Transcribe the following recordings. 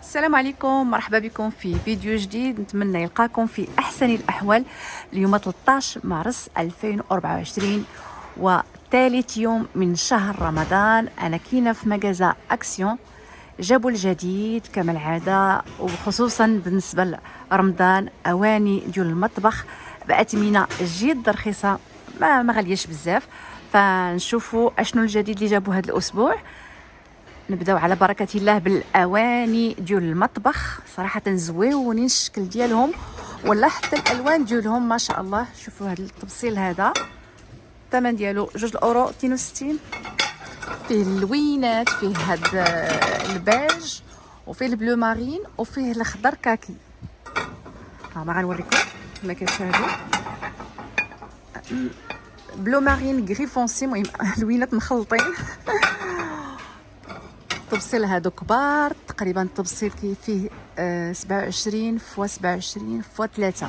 السلام عليكم، مرحبا بكم في فيديو جديد. نتمنى يلقاكم في احسن الاحوال. اليوم 13 مارس 2024 وثالث يوم من شهر رمضان. انا كاينه في مغازا اكسيون، جابوا الجديد كما العاده، وخصوصا بالنسبه لرمضان اواني ديال المطبخ باثمنه جد رخيصه، ما غالياش بزاف. فنشوفوا اشنو الجديد اللي جابوا هذا الاسبوع. نبداو على بركه الله بالاواني ديال المطبخ، صراحه زويونين الشكل ديالهم ولا حتى الالوان ديالهم ما شاء الله. شوفوا هذا التبصيل، هذا الثمن ديالو 2 اورو 62. فيه اللوينات، فيه هاد البيج، وفيه البلو مارين، وفيه الاخضر كاكي. ها ما غنوريكم كما كتشاهدوا، بلو مارين غري فونسي، المهم لوينات مخلطين. التبصيل هادو كبار تقريبا. التبصيل فيه 27 فوا 27 فوا 3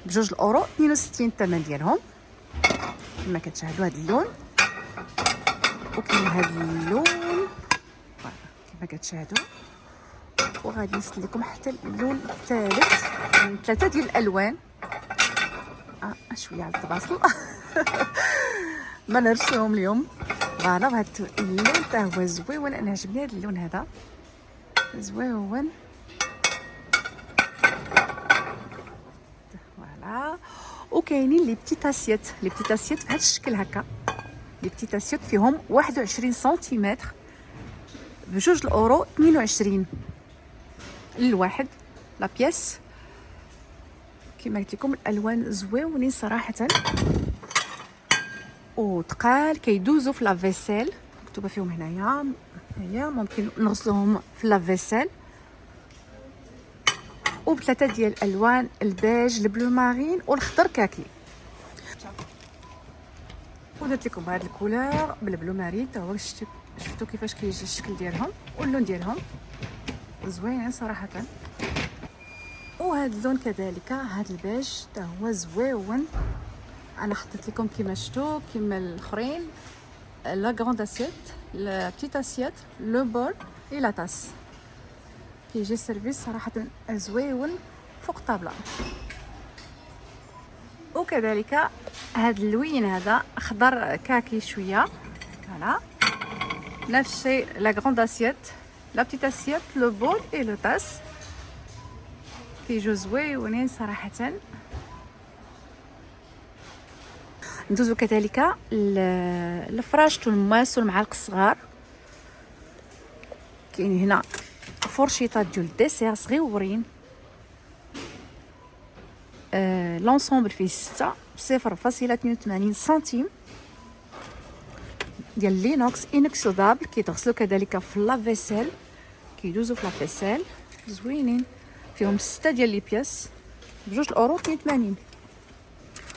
بجوج الاورو 62 الثمن ديالهم. كما كتشاهدوا هاد اللون، وكاين هاد اللون كما كتشاهدوا، وغادي نسد لكم حتى اللون الثالث. يعني 3 ديال الالوان. شويه على التباصل. ما نرسلهم اليوم. فوالا بهاد اللون حتى هو زويون، انا عجبني هاد اللون هذا زويون. فوالا. وكاينين لي بتي تاسيت، لي بتي تاسيت بهذا الشكل هكا. لي بتي تاسيت فيهم 21 سنتيمتر بجوج الاورو 22 للواحد لا بياس. كما قلت لكم الالوان زويونين صراحه، وتقال كيدوزو في لافيسيل. مكتوبه فيهم هنايا، هي ممكن نغسلوهم في لافيسيل. وبثلاثه ديال الالوان، البيج، البلو مارين، والخضر كاكي. ودرت لكم هاد الكولور بالبلو مارين حتى هو. شفتوا كيفاش كيجي الشكل ديالهم واللون ديالهم زوينين صراحه. وهذا اللون كذلك، هذا البيج حتى هو زويون. انا حطيت لكم كما شفتوا كما الاخرين لا غراند اسيت، لا بتيت اسيت، لو بول اي لا تاس. كيجي سيرفيس صراحه زويون فوق الطابله. وكذلك هذا اللوين هذا اخضر كاكي شويه. فوالا نفس الشيء، لا غراند اسيت، لا بتيت اسيت، لو بول اي لو تاس. كيجو زويونين صراحه. ندوزو كذلك الفراش والماس والمعالق الصغار. كاين هنا فرشيطات ديال الديسير صغيورين. لونسومبل فيه 6 0.82 سنتيم ديال لينوكس انكسودابل. كيتغسلوا كذلك في لافيسيل، كيدوزو في لافيسيل زوينين. فيهم 6 ديال لي بياس بجوج الاورو 82.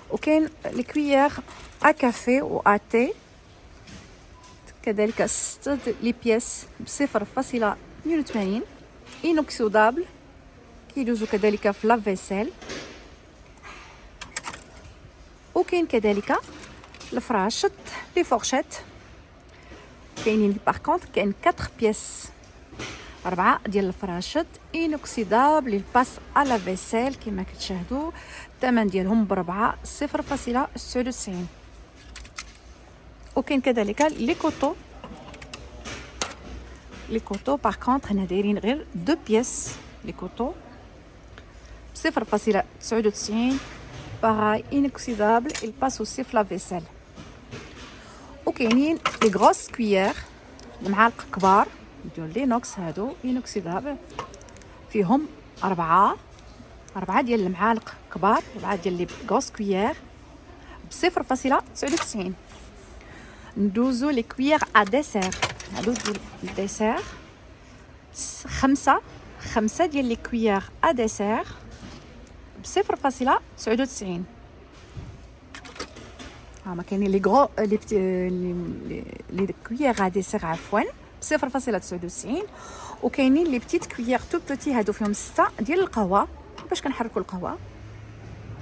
وكاين لي كويير ا كافي و ا تي كذلك 6 لي بياس ب 0.82 انوكسودابل. كيدوزو كذلك في لافيسيل. وكاين كذلك الفراشط لي فورشيت. كاينين باغ كونطخ كاين 4 بياس، 4 ديال الفراشط انوكسيدابل لي باس ا لافيسيل. كما كتشاهدوا الثمن ديالهم ب4 0.99. وكاين كذلك لي كوطو. لي كوطو باغ كونطخ هنا دايرين غير 2 بياس. لي كوطو 0.99 باغاي انوكسيدابل il passe aussi في لافيسيل. وكاينين لي غروس كويير، المعالق كبار ديال لينوكس هادو انوكسيدابل. فيهم 4 ديال المعالق كبار، 4 ديال لي غروس كويير ب 0.99. ندوزو لي كويير ا ديسير. هادو ديال الديسير 5 ديال لي كويير ا ديسير ب 0.99. ما كاينين لي غرو لي كويير ا ديسير عفوا ب 0.99. وكاينين لي بتيت كويير تو بوتي، هادو فيهم 6 ديال القهوه باش كنحركوا القهوه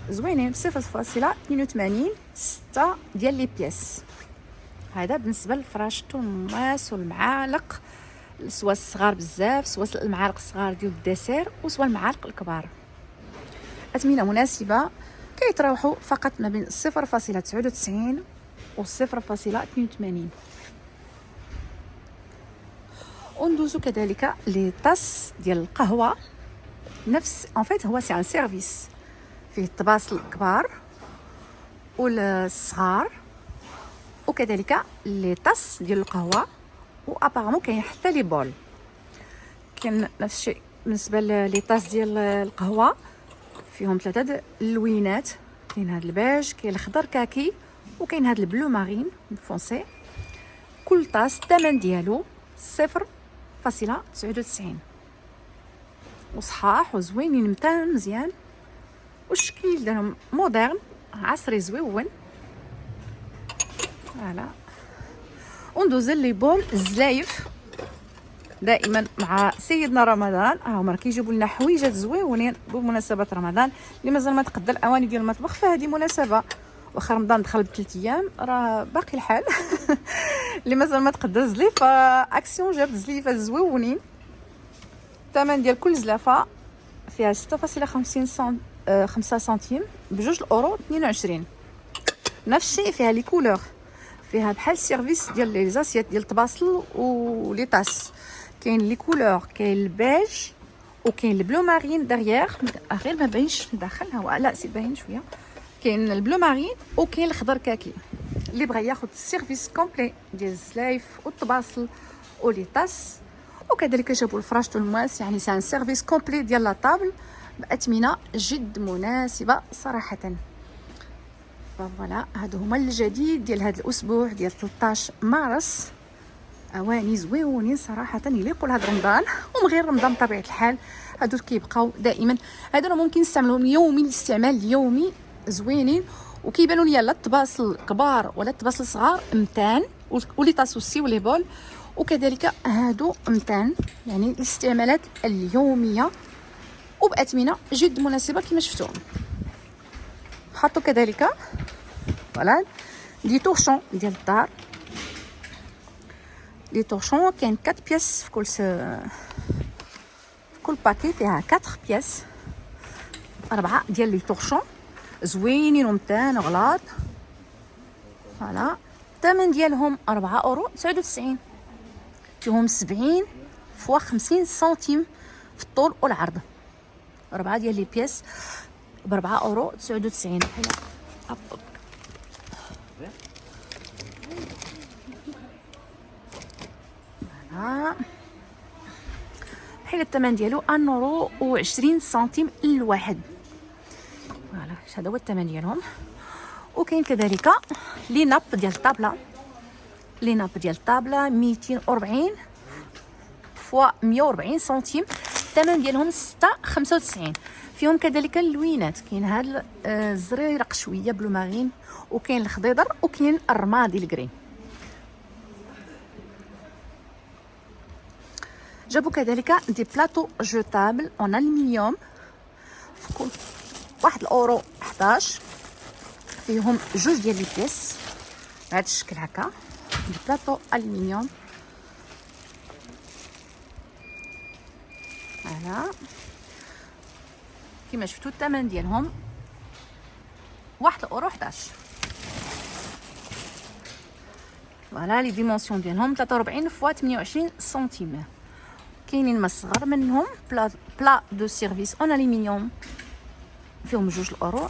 زوينين ب 0.82. 6 ديال لي بياس. هذا بالنسبه للفراش والماس والمعالق سواء الصغار بزاف، سواء المعالق الصغار ديال الدسير، وسواء المعالق الكبار. اثمنه مناسبه كيتراوحوا فقط ما بين 0.99 و 0.82. وندوزو كذلك لي طاس ديال القهوه. نفس هو سي ان سيرفيس فيه الطباس الكبار والصغار، وكذلك لي طاس ديال القهوه، وابارامون كاين حتى لي بول. كاين نفس الشيء بالنسبه لي طاس ديال القهوه، فيهم 3 اللوينات. كاين هذا البيج، كاين الخضر كاكي، وكاين هذا البلو مارين فونسي. كل طاس الثمن ديالو 0.99، وصحاح وزوينين مزيان، والشكل ديالهم مودرن عصري زويون. فوالا. وندوز لي بول الزلايف. دائما مع سيدنا رمضان هما راه كيجيبوا لنا حويجات زويونين بمناسبه رمضان. اللي مازال ما تقدر الاواني ديال المطبخ فهذه مناسبه، واخا رمضان دخل ب3 ايام راه باقي الحال. اللي مازال ما تقدر زليف، اكسيون جاب زليفات زويونين. الثمن ديال كل زلافه فيها 6.5 سنتيم ب2.22€. نفس الشيء فيها لي كولور، فيها بحال السيرفيس ديال لي زاسيات ديال الطباصل ولي طاس. كاين لي كولور، كاين البيج، وكاين البلو مارين داريير. غير ما باينش في الداخل، هو لا سي باين شويه. كاين البلو مارين وكاين الخضر كاكي. اللي بغى ياخذ السيرفيس كومبلي ديال الزلايف والطباصل ولي طاس، وكذلك جابوا الفراش المواس، يعني سان سيرفيس كومبلي ديال لا طابل باثمنه جد مناسبه صراحه. فوالا، هادو هما الجديد ديال هذا الاسبوع ديال 13 مارس. اواني زويونين صراحه يليقوا لهذا رمضان، ومن غير رمضان بطبيعه الحال. هادو كيبقاو دائما، هادو ممكن نستعملهم يومي، الاستعمال اليومي زوينين، وكيبانوا ليا لا الطباس الكبار ولا الطباس الصغار متان، ولي طاس وسي ولي بول، وكذلك هادو متان، يعني الاستعمالات اليوميه وباثمنه جد مناسبه كما شفتوهم. حطوا كذلك فوالا دي طورشون ديال الدار. لي طورشون كاين 4 بياس في كل باكي، فيها 4 بياس، 4 ديال لي طورشون زوينين ومتان غلاط. فوالا، الثمن ديالهم 4.99€. فيهم 70 فوا 50 سنتيم في الطول والعرض. 4 ديال لي بياس ب 4.99€. بحال الثمن ديالو 1.20€ الواحد. فوالا، هذا هو الثمن ديالهم. وكاين كذلك لي ناب ديال الطابله. لي ناب ديال الطابله 240 فوا 140 سنتيم، الثمن ديالهم 6.95. فيهم كذلك اللوينات، كاين هذا الزريرق شويه بلو مارين، وكاين الخضيضر، وكاين الرمادي الكرين. جابوا كذلك دي بلاطو جوتابل اون الومنيوم في كل 1.11€. فيهم 2 ديال لي بيس بهذا الشكل هكا، دي بلاطو الومنيوم. فوالا، كما شفتوا الثمن ديالهم 1.11€. فوالا، لي ديمونسيون ديالهم 43 فوا 28 سنتيم. كاينين ما صغر منهم، بلا دو سيرفيس اون الومنيوم فيهم 2€.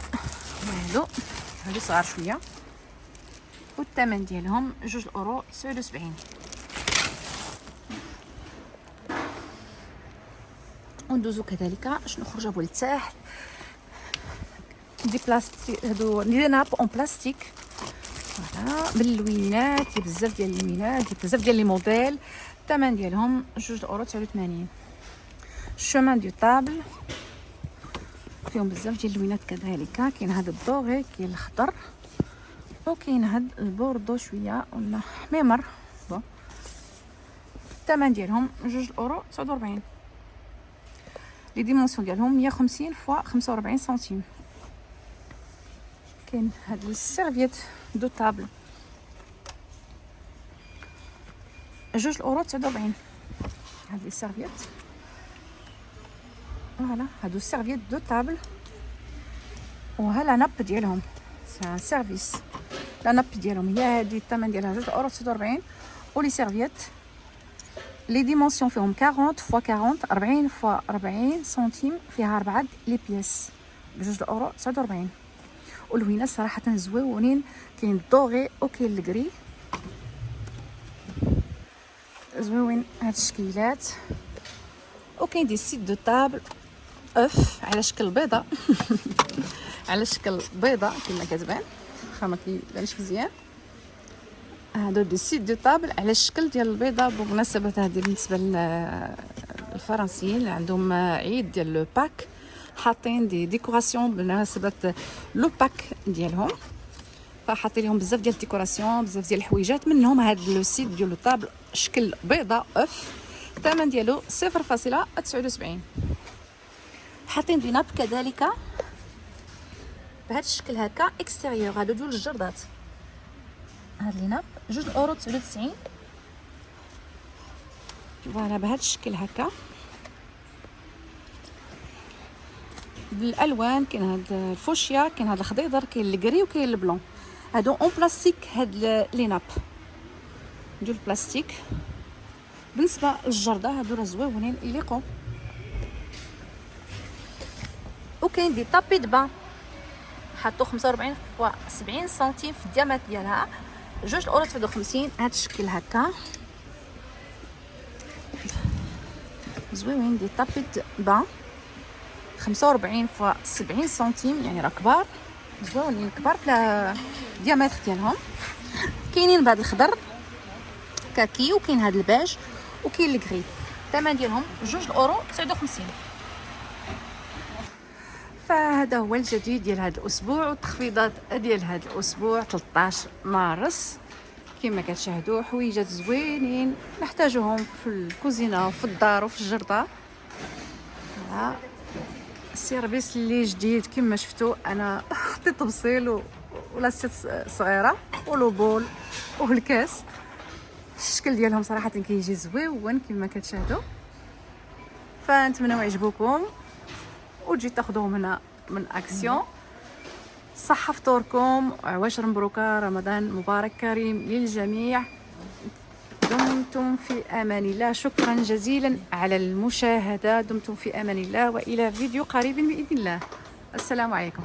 هادو صغار شويه، والثمن ديالهم 2.79€. وندوزو كذلك باش نخرجوا لتحت دي بلاستيك. هادو لي ناب اون بلاستيك، فوالا، باللوينات، بزاف ديال اللوينات، بزاف ديال لي موديل. الثمن ديالهم 2.89€. الشومان دو طابل فيهم بزاف ديال اللوينات كذلك. كاين هذا الدوغي، كاين الخضر، وكاين هذا البوردو شويه ولا حميمر. الثمن ديالهم 2.49€. لي ديمونسيون ديالهم 150 فوا 45 سنتيم. كاين هاد السيرفيت دو طابل 2.49€. هاد لي سيرفييت فوالا، هادو سيرفييت دو طابل، وها لا ناب ديالهم سي سيرفيس. لا ناب ديالهم هي هادي، الثمن ديالها 2 €46. ولي سيرفييت لي ديمونسيون فيهم 40 x 40 40 x 40 سنتيم، فيها 4 لي بياس ب2 €49. والوينات صراحه زويونين، كاين الدوغي وكاين الكري، زويون هاد الشكيلات. وكاين دي سيت دو طابل اف على شكل بيضه على شكل بيضه كما كتبان، واخا ما كيبانش مزيان. هادو دي سيت دو طابل على الشكل ديال البيضه. بمناسبه هذه بالنسبه للفرنسيين اللي عندهم عيد ديال لو باك، حاطين دي ديكوراسيون بمناسبه لو باك ديالهم، فحاطين لهم بزاف ديال الديكوراسيون، بزاف ديال الحويجات. منهم هاد لو سيت ديال لو طابل شكل بيضه اف، الثمن ديالو 0.79. حاطين دي ناب كذلك بهذا الشكل هكا اكستيريور، هادو ديال الجردات. هاد لي ناب €2.99. فوالا بهذا الشكل هكا بالالوان. كاين هاد الفوشيا، كاين هاد الخضيضر، كاين الكري وكاين البلون. هادو اون بلاستيك، هاد لي ناب ديال البلاستيك. بالنسبه للجرده هادو راه زويونين يليقوا. وكاين دي طابي دبا حطوا 45 x 70 سنتيم في الديامات ديالها، €2.59. هاد الشكل هكا زوينين، دي طابي دبا 45 x 70 سنتيم، يعني راه كبار، زوينين كبار في الديامتر ديالهم. كاينين بهذا الخضر كاكي، وكاين هذا الباج، وكاين الكري. الثمن ديالهم €2.59. فهذا هو الجديد ديال هذا الاسبوع، والتخفيضات ديال هذا الاسبوع 13 مارس. كما كتشاهدوا حويجات زوينين نحتاجوهم في الكوزينه وفي الدار وفي الجرده. السيرفيس اللي جديد كما شفتوا، انا حطيت بصيل ولاسيت صغيره ولوبول والكاس. الشكل ديالهم صراحه كيجي زويون كما كتشاهدوا. فنتمنى يعجبوكم وتجي تاخذوهم هنا من اكسيون. صحه فطوركم، عواشر مبروكه، رمضان مبارك كريم للجميع. دمتم في امان الله. شكرا جزيلا على المشاهده. دمتم في امان الله، والى فيديو قريب باذن الله. السلام عليكم.